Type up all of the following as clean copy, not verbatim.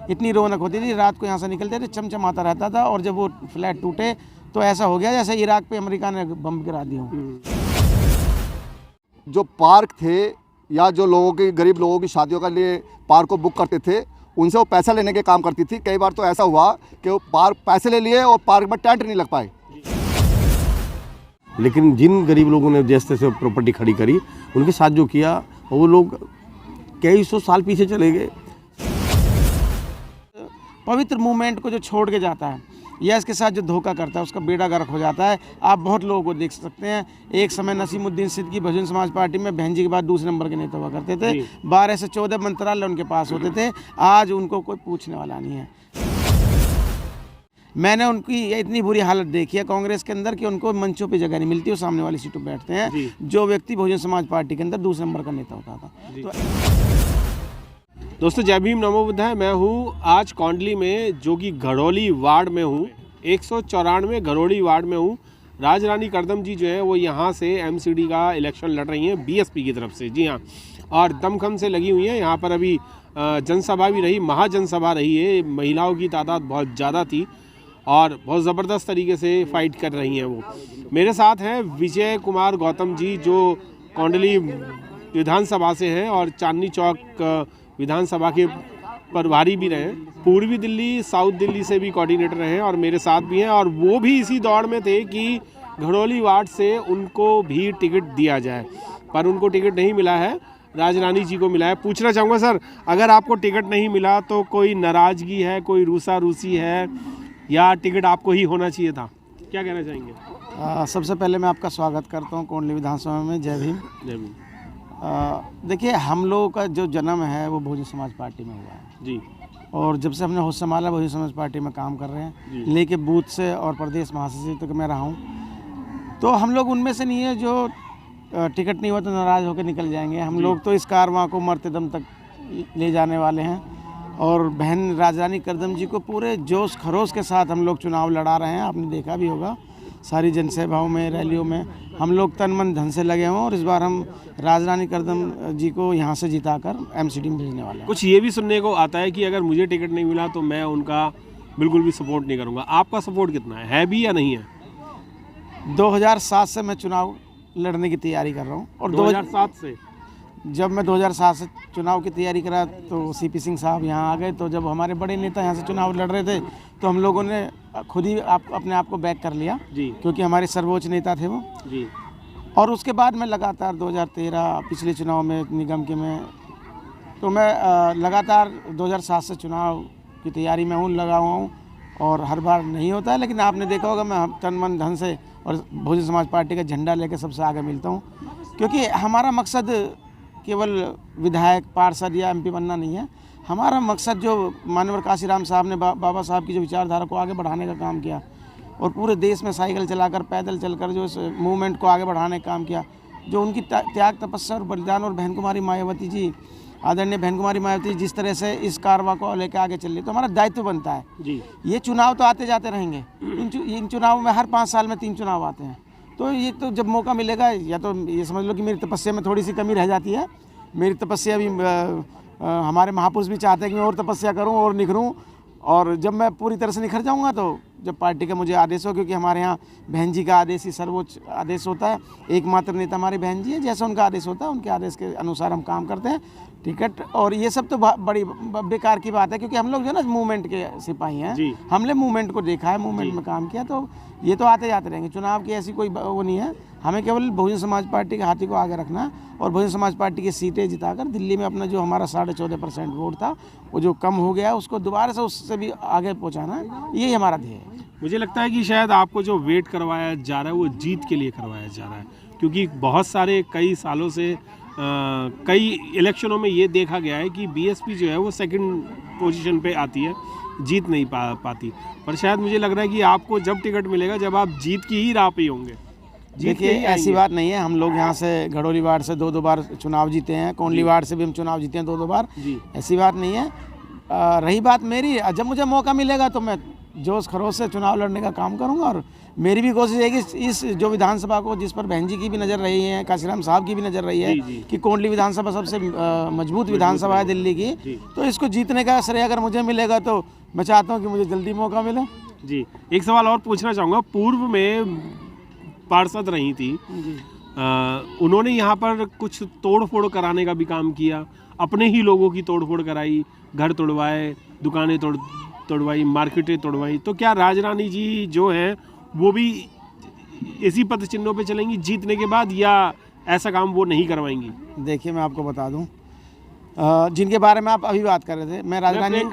इतनी रौनक होती थी, रात को यहाँ से निकलते थे, चमचमाता रहता था। और जब वो फ्लैट टूटे तो ऐसा हो गया जैसे इराक पे अमेरिका ने बम गिरा दिया। जो पार्क थे या जो लोगों की गरीब लोगों की शादियों के लिए पार्क को बुक करते थे, उनसे वो पैसा लेने के काम करती थी। कई बार तो ऐसा हुआ कि वो पार्क पैसे ले लिए और पार्क में टेंट नहीं लग पाए। लेकिन जिन गरीब लोगों ने जैसे तैसे प्रॉपर्टी खड़ी करी, उनके साथ जो किया, वो लोग कई सौ साल पीछे चले गए। पवित्र मूवमेंट को जो छोड़ के जाता है या इसके साथ जो धोखा करता है, उसका बेड़ा गर्क हो जाता है। आप बहुत लोगों को देख सकते हैं। एक समय नसीमुद्दीन सिद्दीकी बहुजन समाज पार्टी में बहन जी के बाद दूसरे नंबर के नेता हुआ करते थे। 12 से 14 मंत्रालय उनके पास होते थे। आज उनको कोई पूछने वाला नहीं है। मैंने उनकी इतनी बुरी हालत देखी है कांग्रेस के अंदर कि उनको मंचों पे जगह नहीं मिलती, वो सामने वाली सीटों पर बैठते हैं। जो व्यक्ति बहुजन समाज पार्टी के अंदर दूसरे नंबर का नेता होता था। दोस्तों जय भीम नमो बुद्धाय। मैं हूँ आज कौंडली में, जो कि घड़ौली वार्ड में हूँ, 194 घड़ौली वार्ड में हूँ। राजरानी करदम जी जो है वो यहाँ से एमसीडी का इलेक्शन लड़ रही हैं बीएसपी की तरफ से। जी हाँ, और दमखम से लगी हुई है। यहाँ पर अभी जनसभा भी रही, महाजनसभा रही है। महिलाओं की तादाद बहुत ज़्यादा थी और बहुत ज़बरदस्त तरीके से फाइट कर रही हैं वो। मेरे साथ हैं विजय कुमार गौतम जी, जो कौंडली विधानसभा से हैं और चांदनी चौक विधानसभा के प्रभारी भी रहे। पूर्वी दिल्ली, साउथ दिल्ली से भी कोऑर्डिनेटर रहे और मेरे साथ भी हैं। और वो भी इसी दौड़ में थे कि घड़ौली वार्ड से उनको भी टिकट दिया जाए, पर उनको टिकट नहीं मिला है, राजरानी जी को मिला है। पूछना चाहूँगा सर, अगर आपको टिकट नहीं मिला तो कोई नाराज़गी है, कोई रूसा रूसी है, या टिकट आपको ही होना चाहिए था? क्या कहना चाहेंगे? सबसे पहले मैं आपका स्वागत करता हूँ कौंडली विधानसभा में। जय भीम। जय भीम। देखिए, हम लोगों का जो जन्म है वो बहुजन समाज पार्टी में हुआ है जी। और जब से हमने होश संभाला बहुजन समाज पार्टी में काम कर रहे हैं, लेके बूथ से और प्रदेश महासचिव तक मैं रहा हूँ। तो हम लोग उनमें से नहीं है जो टिकट नहीं हुआ तो नाराज़ होकर निकल जाएंगे। हम लोग तो इस कारवां को मरते दम तक ले जाने वाले हैं। और बहन राजरानी करदम जी को पूरे जोश खरोश के साथ हम लोग चुनाव लड़ा रहे हैं। आपने देखा भी होगा, सारी जनसभाओं में, रैलियों में हम लोग तन मन धन से लगे हुए हैं। और इस बार हम राजरानी करदम जी को यहाँ से जिताकर एमसीडी में भेजने वाले हैं। कुछ ये भी सुनने को आता है कि अगर मुझे टिकट नहीं मिला तो मैं उनका बिल्कुल भी सपोर्ट नहीं करूँगा। आपका सपोर्ट कितना है भी या नहीं है? 2007 से मैं चुनाव लड़ने की तैयारी कर रहा हूँ। और 2007 से जब मैं 2007 से चुनाव की तैयारी करा तो सीपी सिंह साहब यहाँ आ गए। तो जब हमारे बड़े नेता यहाँ से चुनाव लड़ रहे थे तो हम लोगों ने खुद ही अपने आप को बैक कर लिया जी, क्योंकि हमारे सर्वोच्च नेता थे वो जी। और उसके बाद मैं लगातार 2013 पिछले चुनाव में निगम के में, तो मैं लगातार 2007 से चुनाव की तैयारी में हूँ, लगा हुआ हूँ। और हर बार नहीं होता है, लेकिन आपने देखा होगा मैं तन मन धन से और बहुजन समाज पार्टी का झंडा लेकर सबसे आगे मिलता हूँ। क्योंकि हमारा मकसद केवल विधायक, पार्षद या एमपी बनना नहीं है। हमारा मकसद जो मानवर काशीराम साहब ने बाबा साहब की जो विचारधारा को आगे बढ़ाने का काम किया और पूरे देश में साइकिल चलाकर, पैदल चलकर जो इस मूवमेंट को आगे बढ़ाने का काम किया, जो उनकी त्याग, तपस्या और बलिदान, और बहन कुमारी मायावती जी, आदरणीय बहन कुमारी मायावती जिस तरह से इस कारवां को लेकर आगे चल रही, तो हमारा दायित्व बनता है जी। ये चुनाव तो आते जाते रहेंगे। इन चुनावों में हर 5 साल में 3 चुनाव आते हैं। तो ये तो जब मौका मिलेगा, या तो ये समझ लो कि मेरी तपस्या में थोड़ी सी कमी रह जाती है। मेरी तपस्या भी हमारे महापुरुष भी चाहते हैं कि मैं और तपस्या करूं और निखरूं। और जब मैं पूरी तरह से निखर जाऊंगा तो जब पार्टी का मुझे आदेश हो, क्योंकि हमारे यहाँ बहन जी का आदेश ही सर्वोच्च आदेश होता है। एकमात्र नेता हमारी बहन जी है, जैसा उनका आदेश होता है उनके आदेश के अनुसार हम काम करते हैं। टिकट और ये सब तो बड़ी बेकार की बात है, क्योंकि हम लोग जो है ना मूवमेंट के सिपाही हैं। हमने मूवमेंट को देखा है, मूवमेंट में काम किया, तो ये तो आते जाते रहेंगे। चुनाव की ऐसी कोई वो नहीं है। हमें केवल बहुजन समाज पार्टी के हाथी को आगे रखना और बहुजन समाज पार्टी की सीटें जिताकर दिल्ली में अपना जो हमारा 14.5% वोट था वो जो कम हो गया उसको दोबारा से उससे भी आगे पहुंचाना, यही हमारा ध्येय है। मुझे लगता है कि शायद आपको जो वेट करवाया जा रहा है वो जीत के लिए करवाया जा रहा है, क्योंकि बहुत सारे कई सालों से कई इलेक्शनों में ये देखा गया है कि बीएसपी जो है वो सेकंड पोजीशन पे आती है, जीत नहीं पाती। पर शायद मुझे लग रहा है कि आपको जब टिकट मिलेगा, जब आप जीत की ही राह पे होंगे। देखिए, ऐसी बात नहीं है। हम लोग यहाँ से घड़ौली वार्ड से 2 बार चुनाव जीते हैं, कौंडली वार्ड से भी हम चुनाव जीते हैं 2 बार। ऐसी बात नहीं है। रही बात मेरी, जब मुझे मौका मिलेगा तो मैं जोश खरोश से चुनाव लड़ने का काम करूंगा। और मेरी भी कोशिश है कि इस जो विधानसभा को, जिस पर बहन जी की भी नज़र रही है, काशीराम साहब की भी नज़र रही है कि कोंडली विधानसभा सबसे मजबूत विधानसभा है दिल्ली की, तो इसको जीतने का श्रेय अगर मुझे मिलेगा तो मैं चाहता हूँ कि मुझे जल्दी मौका मिले। जी, एक सवाल और पूछना चाहूँगा। पूर्व में पार्षद रही थी, उन्होंने यहाँ पर कुछ तोड़ फोड़ कराने का भी काम किया, अपने ही लोगों की तोड़ फोड़ कराई, घर तोड़वाए, दुकानें तोड़वाई, मार्केटें तोड़वाई। तो क्या राजरानी जी जो हैं वो भी इसी पद चिन्हों पे चलेंगी जीतने के बाद, या ऐसा काम वो नहीं करवाएंगी? देखिए मैं आपको बता दूं, जिनके बारे में आप अभी बात कर रहे थे, मैं राजरानी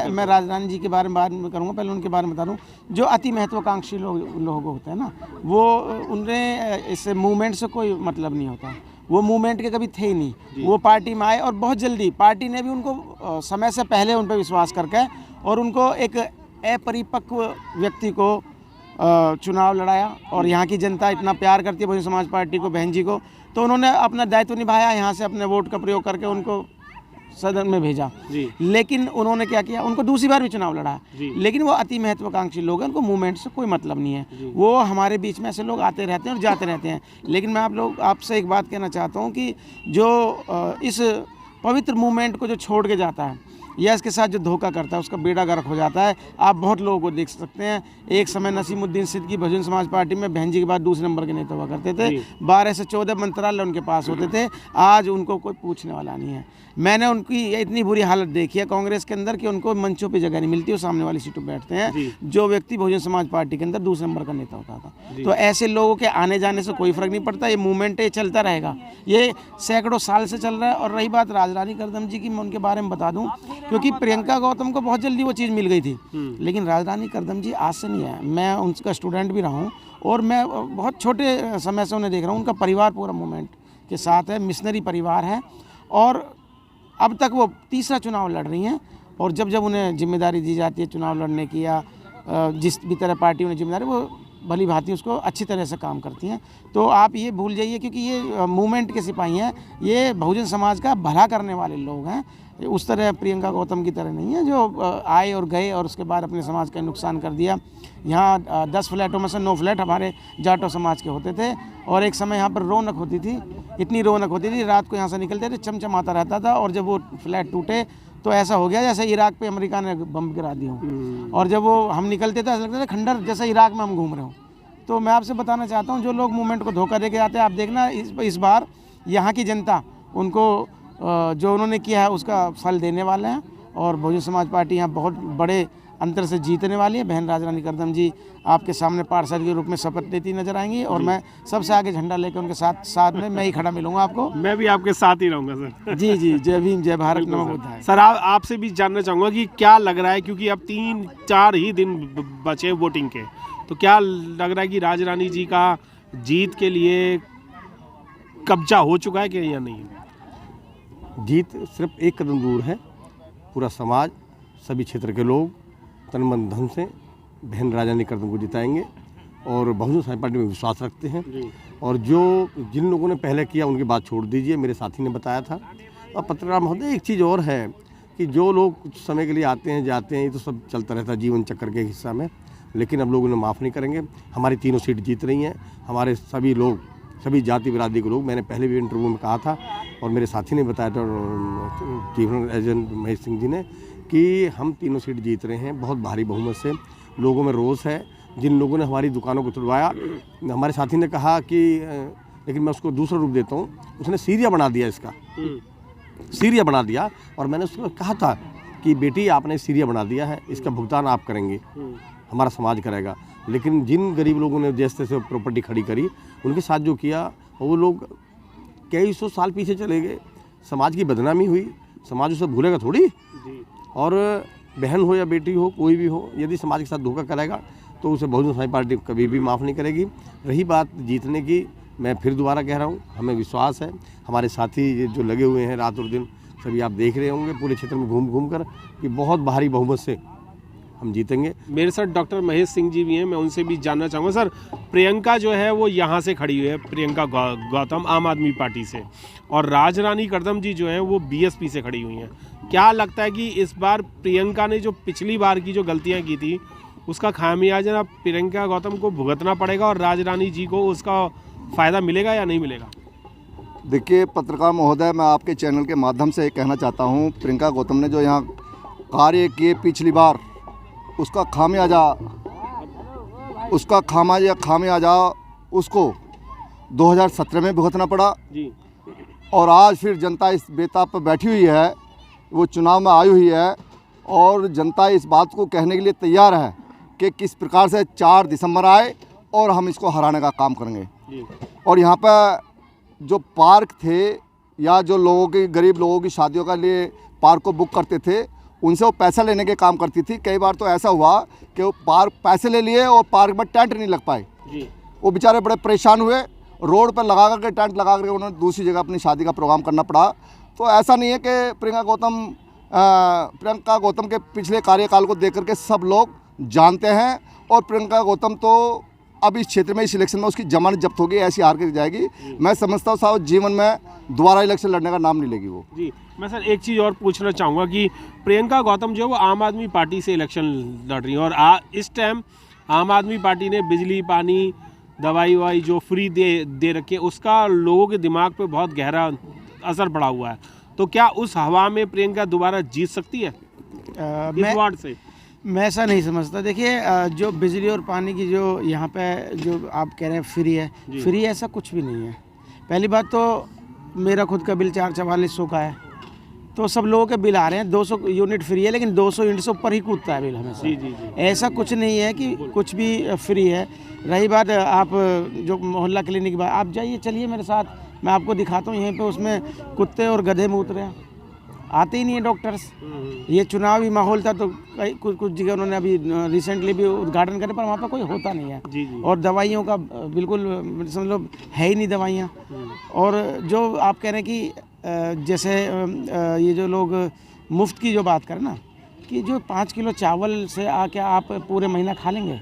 मैं राजरानी जी के बारे में बात करूंगा। पहले उनके बारे में बता दूं, जो अति महत्वाकांक्षी लोग होते हैं ना, वो उन्हें इस मूवमेंट से कोई मतलब नहीं होता। वो मूवमेंट के कभी थे ही नहीं। वो पार्टी में आए और बहुत जल्दी पार्टी ने भी उनको समय से पहले उन पर विश्वास करके और उनको एक अपरिपक्व व्यक्ति को चुनाव लड़ाया। और यहाँ की जनता इतना प्यार करती है बहुजन समाज पार्टी को, बहन जी को, तो उन्होंने अपना दायित्व निभाया, यहाँ से अपने वोट का प्रयोग करके उनको सदन में भेजा। लेकिन उन्होंने क्या किया, उनको दूसरी बार भी चुनाव लड़ा। लेकिन वो अति महत्वाकांक्षी लोग हैं, उनको मूवमेंट से कोई मतलब नहीं है। वो हमारे बीच में ऐसे लोग आते रहते हैं और जाते रहते हैं। लेकिन मैं आपसे एक बात कहना चाहता हूँ कि जो इस पवित्र मूवमेंट को जो छोड़ के जाता है या इसके साथ जो धोखा करता है, उसका बेड़ा गर्क हो जाता है। आप बहुत लोगों को देख सकते हैं। एक समय नसीमुद्दीन सिद्दीकी बहुजन समाज पार्टी में बहन जी के बाद दूसरे नंबर के नेता हुआ करते थे। 12 से 14 मंत्रालय उनके पास होते थे। आज उनको कोई पूछने वाला नहीं है। मैंने उनकी इतनी बुरी हालत देखी है कांग्रेस के अंदर कि उनको मंचों पे जगह नहीं मिलती, वो सामने वाली सीटों पर बैठते हैं। जो व्यक्ति बहुजन समाज पार्टी के अंदर दूसरे नंबर का नेता होता था, तो ऐसे लोगों के आने जाने से कोई फर्क नहीं पड़ता। ये मूवमेंट ये चलता रहेगा, ये सैकड़ों साल से चल रहा है। और रही बात राजरानी करदम जी की, मैं उनके बारे में बता दूं, क्योंकि प्रियंका गौतम को बहुत जल्दी वो चीज़ मिल गई थी, लेकिन राजरानी करदम जी आज से नहीं है। मैं उनका स्टूडेंट भी रहा हूँ और मैं बहुत छोटे समय से उन्हें देख रहा हूँ। उनका परिवार पूरा मूवमेंट के साथ है, मिशनरी परिवार है। और अब तक वो तीसरा चुनाव लड़ रही हैं। और जब जब उन्हें जिम्मेदारी दी जाती है चुनाव लड़ने की, या जिस भी तरह पार्टी उन्हें जिम्मेदारी, वो भली भांति उसको अच्छी तरह से काम करती हैं। तो आप ये भूल जाइए, क्योंकि ये मूवमेंट के सिपाही हैं, ये बहुजन समाज का भला करने वाले लोग हैं। उस तरह प्रियंका गौतम की तरह नहीं है जो आए और गए और उसके बाद अपने समाज का नुकसान कर दिया। यहाँ 10 फ्लैटों में से 9 फ्लैट हमारे जाटो समाज के होते थे। और एक समय यहाँ पर रौनक होती थी, इतनी रौनक होती थी, रात को यहाँ से निकलते थे, चमचमाता रहता था। और जब वो फ्लैट टूटे तो ऐसा हो गया जैसे इराक पे अमेरिका ने बम गिरा दिया हो। और जब वो हम निकलते थे ऐसा लगता था खंडर जैसे इराक में हम घूम रहे हो। तो मैं आपसे बताना चाहता हूँ, जो लोग मूवमेंट को धोखा दे के आते हैं, आप देखना इस बार यहाँ की जनता उनको जो उन्होंने किया है उसका फल देने वाले हैं। और बहुजन समाज पार्टी यहाँ बहुत बड़े अंतर से जीतने वाली है। बहन राजरानी करदम जी आपके सामने पार्षद के रूप में शपथ लेती नजर आएंगी। और मैं सबसे आगे झंडा लेकर उनके साथ में मैं ही खड़ा मिलूंगा आपको। मैं भी आपके साथ ही रहूंगा सर। जी जी, जय भीम, जय भारत, नमो बुद्धाय। सर आपसे भी जानना चाहूँगा कि क्या लग रहा है, क्योंकि अब 3-4 ही दिन बचे वोटिंग के, तो क्या लग रहा है कि राजरानी जी का जीत के लिए कब्जा हो चुका है कि या नहीं? जीत सिर्फ एक कदम दूर है। पूरा समाज, सभी क्षेत्र के लोग तन मन धन से बहन राजरानी करदम को जिताएंगे और बहुजन समाज पार्टी में विश्वास रखते हैं। और जिन लोगों ने पहले किया उनकी बात छोड़ दीजिए, मेरे साथी ने बताया था। और पत्रकार महोदय, एक चीज़ और है कि जो लोग कुछ समय के लिए आते हैं जाते हैं, ये तो सब चलता रहता है जीवन चक्र के हिस्सा में, लेकिन अब लोग उन्हें माफ़ नहीं करेंगे। हमारी 3 सीट जीत रही हैं, हमारे सभी लोग, सभी जाति बिरादरी के लोग। मैंने पहले भी इंटरव्यू में कहा था और मेरे साथी ने बताया था, चीफ एजेंट महेश सिंह जी ने, कि हम 3 सीट जीत रहे हैं बहुत भारी बहुमत से। लोगों में रोष है। जिन लोगों ने हमारी दुकानों को तोड़वाया, हमारे साथी ने कहा कि लेकिन मैं उसको दूसरा रूप देता हूँ, उसने सीरिया बना दिया, इसका सीरिया बना दिया। और मैंने उसको कहा था कि बेटी आपने सीरिया बना दिया है, इसका भुगतान आप करेंगे, हमारा समाज करेगा। लेकिन जिन गरीब लोगों ने जैसे तैसे प्रॉपर्टी खड़ी करी, उनके साथ जो किया, वो लोग कई 100 साल पीछे चले गए। समाज की बदनामी हुई, समाज उसे भूलेगा थोड़ी। और बहन हो या बेटी हो, कोई भी हो, यदि समाज के साथ धोखा करेगा तो उसे बहुजन समाज पार्टी कभी भी माफ़ नहीं करेगी। रही बात जीतने की, मैं फिर दोबारा कह रहा हूँ, हमें विश्वास है। हमारे साथी जो लगे हुए हैं रात और दिन, सभी आप देख रहे होंगे पूरे क्षेत्र में घूम घूम कर, कि बहुत भारी बहुमत से हम जीतेंगे। मेरे साथ डॉक्टर महेश सिंह जी भी हैं, मैं उनसे भी जानना चाहूँगा। सर, प्रियंका जो है वो यहाँ से खड़ी हुई है, प्रियंका गौतम आम आदमी पार्टी से, और राजरानी करदम जी जो है वो बीएसपी से खड़ी हुई हैं। क्या लगता है कि इस बार प्रियंका ने जो पिछली बार की जो गलतियां की थी उसका खामियाजा प्रियंका गौतम को भुगतना पड़ेगा और राजरानी जी को उसका फ़ायदा मिलेगा या नहीं मिलेगा? देखिए पत्रकार महोदय, मैं आपके चैनल के माध्यम से कहना चाहता हूँ, प्रियंका गौतम ने जो यहाँ कार्य किए पिछली बार, उसका खामियाजा उसको 2017 में भुगतना पड़ा जी। और आज फिर जनता इस बेताब पर बैठी हुई है, वो चुनाव में आई हुई है और जनता इस बात को कहने के लिए तैयार है कि किस प्रकार से 4 दिसंबर आए और हम इसको हराने का काम करेंगे जी। और यहाँ पर जो पार्क थे या जो लोगों की गरीब लोगों की शादियों के लिए पार्क को बुक करते थे, उनसे वो पैसा लेने के काम करती थी। कई बार तो ऐसा हुआ कि वो पार्क पैसे ले लिए और पार्क में टेंट नहीं लग पाए जी। वो बेचारे बड़े परेशान हुए, रोड पर लगा करके टेंट लगा करके उन्होंने दूसरी जगह अपनी शादी का प्रोग्राम करना पड़ा। तो ऐसा नहीं है कि प्रियंका गौतम के पिछले कार्यकाल को देख करके सब लोग जानते हैं और प्रियंका गौतम तो अब इस क्षेत्र में इस इलेक्शन में उसकी जमानत जब्त होगी, ऐसी हार कर जाएगी। मैं समझता हूँ साहब जीवन में दोबारा इलेक्शन लड़ने का नाम नहीं लेगी वो। जी। मैं सर एक चीज़ और पूछना चाहूँगा कि प्रियंका गौतम जो है वो आम आदमी पार्टी से इलेक्शन लड़ रही है और इस टाइम आम आदमी पार्टी ने बिजली पानी दवाई ववाई जो फ्री दे रखी है उसका लोगों के दिमाग पे बहुत गहरा असर पड़ा हुआ है। तो क्या उस हवा में प्रियंका दोबारा जीत सकती है इस वार्ड से? मैं ऐसा नहीं समझता। देखिए जो बिजली और पानी की जो यहाँ पे जो आप कह रहे हैं फ्री है, फ्री ऐसा कुछ भी नहीं है। पहली बात तो मेरा खुद का बिल 444 का है, तो सब लोगों के बिल आ रहे हैं। 200 यूनिट फ्री है, लेकिन 200 यूनिट से ऊपर ही कूदता है बिल हमेशा। जी जी जी। ऐसा कुछ नहीं है कि कुछ भी फ्री है। रही बात आप जो मोहल्ला क्लिनिक की, आप जाइए, चलिए मेरे साथ, मैं आपको दिखाता हूँ। यहीं पे उसमें कुत्ते और गधे मूत रहे हैं, आते ही नहीं है डॉक्टर्स। ये चुनावी माहौल था तो कुछ जगह उन्होंने अभी रिसेंटली भी उद्घाटन करे, पर वहाँ पर कोई होता नहीं है। जी जी। और दवाइयों का बिल्कुल समझ लो है ही नहीं दवाइयाँ। और जो आप कह रहे हैं कि जैसे ये जो लोग मुफ्त की जो बात करें ना, कि जो 5 किलो चावल से आके आप पूरे महीना खा लेंगे,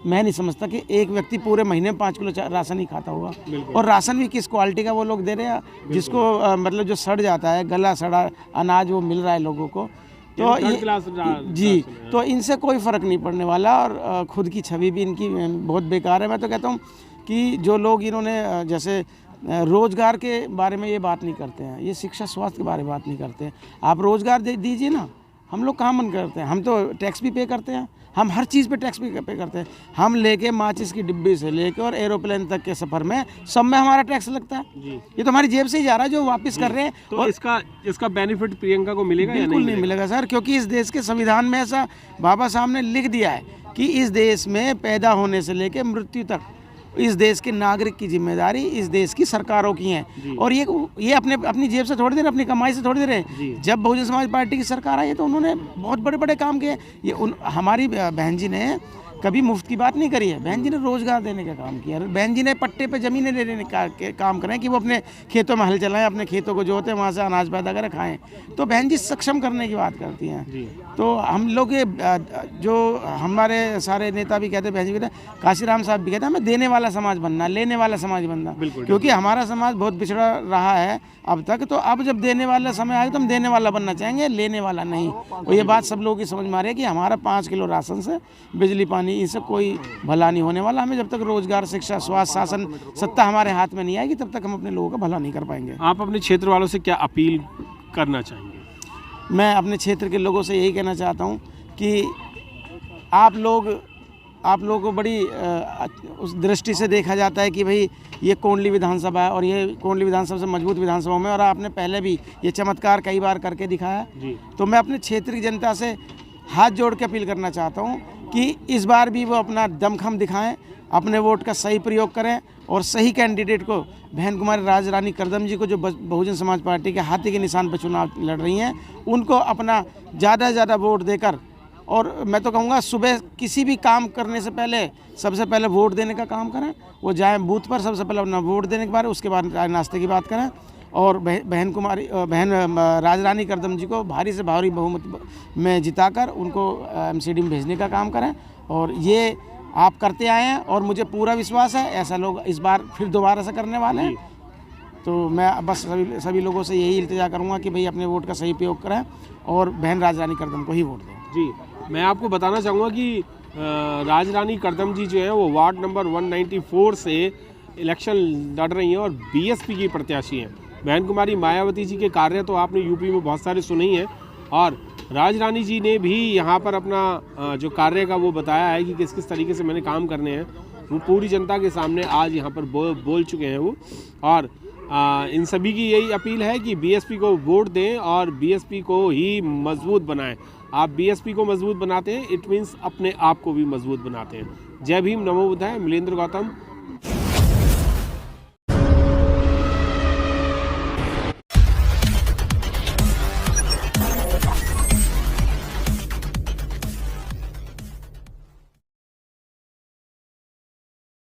मैं नहीं समझता कि एक व्यक्ति पूरे महीने में 5 किलो राशन ही खाता होगा। और राशन भी किस क्वालिटी का वो लोग दे रहे हैं, जिसको मतलब जो सड़ जाता है, गला सड़ा अनाज वो मिल रहा है लोगों को। तो जी, तो इनसे कोई फ़र्क नहीं पड़ने वाला और खुद की छवि भी इनकी बहुत बेकार है। मैं तो कहता हूँ कि जो लोग इन्होंने जैसे रोज़गार के बारे में ये बात नहीं करते हैं, ये शिक्षा स्वास्थ्य के बारे में बात नहीं करते हैं। आप रोज़गार दीजिए ना, हम लोग कहाँ मन करते हैं, हम तो टैक्स भी पे करते हैं, हम हर चीज़ पे टैक्स भी पे करते हैं। हम लेके माचिस की डिब्बी से लेके और एरोप्लेन तक के सफ़र में सब में हमारा टैक्स लगता है। ये तो हमारी जेब से ही जा रहा है जो वापस कर रहे हैं। तो और इसका बेनिफिट प्रियंका को मिलेगा या बिल्कुल नहीं मिलेगा सर, क्योंकि इस देश के संविधान में ऐसा बाबा साहब ने लिख दिया है कि इस देश में पैदा होने से लेकर मृत्यु तक इस देश के नागरिक की जिम्मेदारी इस देश की सरकारों की है। और ये अपनी जेब से थोड़ी दे रहे, अपनी कमाई से थोड़ी दे रहे। जब बहुजन समाज पार्टी की सरकार आई है तो उन्होंने बहुत बड़े बड़े काम किए। हमारी बहन जी ने कभी मुफ्त की बात नहीं करी है। बहन जी ने रोज़गार देने का काम किया। बहन जी ने पट्टे पे ज़मीनें देने का काम करें कि वो अपने खेतों में हल चलाएं, अपने खेतों को जोतें, वहाँ से अनाज पैदा करें, खाएं। तो बहन जी सक्षम करने की बात करती हैं। तो हम लोग ये जो हमारे सारे नेता भी कहते हैं, बहन जी कहते हैं, काशीराम साहब भी कहते हैं, हमें देने वाला समाज बनना, लेने वाला समाज बनना। क्योंकि हमारा समाज बहुत पिछड़ा रहा है अब तक। तो अब जब देने वाला समय आएगा तो हम देने वाला बनना चाहेंगे, लेने वाला नहीं। और ये बात सब लोगों की समझ में आ रही है कि हमारा 5 किलो राशन से, बिजली पानी, इनसे कोई भला नहीं होने वाला। हमें जब तक रोजगार, शिक्षा, स्वास्थ्य, शासन, सत्ता हमारे हाथ में नहीं आएगी तब तक हम अपने लोगों का भला नहीं कर पाएंगे। आप अपने क्षेत्र वालों से क्या अपील करना चाहेंगे? मैं अपने क्षेत्र के लोगों से यही कहना चाहता हूँ कि आप लोगों को बड़ी उस दृष्टि से देखा जाता है कि भाई ये कोंडली विधानसभा है और ये कोंडली विधानसभा से मजबूत विधानसभा में, और आपने पहले भी ये चमत्कार कई बार करके दिखाया। तो मैं अपने क्षेत्र की जनता से हाथ जोड़ के अपील करना चाहता हूँ कि इस बार भी वो अपना दमखम दिखाएं, अपने वोट का सही प्रयोग करें और सही कैंडिडेट को, बहन कुमारी राजरानी करदम जी को, जो बहुजन समाज पार्टी के हाथी के निशान पर चुनाव लड़ रही हैं, उनको अपना ज़्यादा से ज़्यादा वोट देकर, और मैं तो कहूँगा सुबह किसी भी काम करने से पहले सबसे पहले वोट देने का काम करें। वो जाए बूथ पर, सबसे पहले अपना वोट देने के बाद उसके बाद नाश्ते की बात करें और बहन राजरानी करदम जी को भारी से भारी बहुमत में जिताकर उनको एमसीडी में भेजने का काम करें। और ये आप करते आए हैं और मुझे पूरा विश्वास है ऐसा लोग इस बार फिर दोबारा से करने वाले हैं। तो मैं बस सभी लोगों से यही इल्तिजा करूँगा कि भाई अपने वोट का सही उपयोग करें और बहन राजरानी करदम को ही वोट दें। जी, मैं आपको बताना चाहूँगा कि राजरानी करदम जी जो है वो वार्ड नंबर 194 से इलेक्शन लड़ रही हैं और बीएसपी की प्रत्याशी हैं। बहन कुमारी मायावती जी के कार्य तो आपने यूपी में बहुत सारे सुने ही हैं और राजरानी जी ने भी यहाँ पर अपना जो कार्य का वो बताया है कि किस किस तरीके से मैंने काम करने हैं, वो पूरी जनता के सामने आज यहाँ पर बोल चुके हैं वो। और इन सभी की यही अपील है कि बीएसपी को वोट दें और बीएसपी को ही मजबूत बनाएं। आप बीएसपी को मजबूत बनाते हैं, इट मीन्स अपने आप को भी मजबूत बनाते हैं। जय भीम, नमो बुद्धाय। मिलेंद्र गौतम।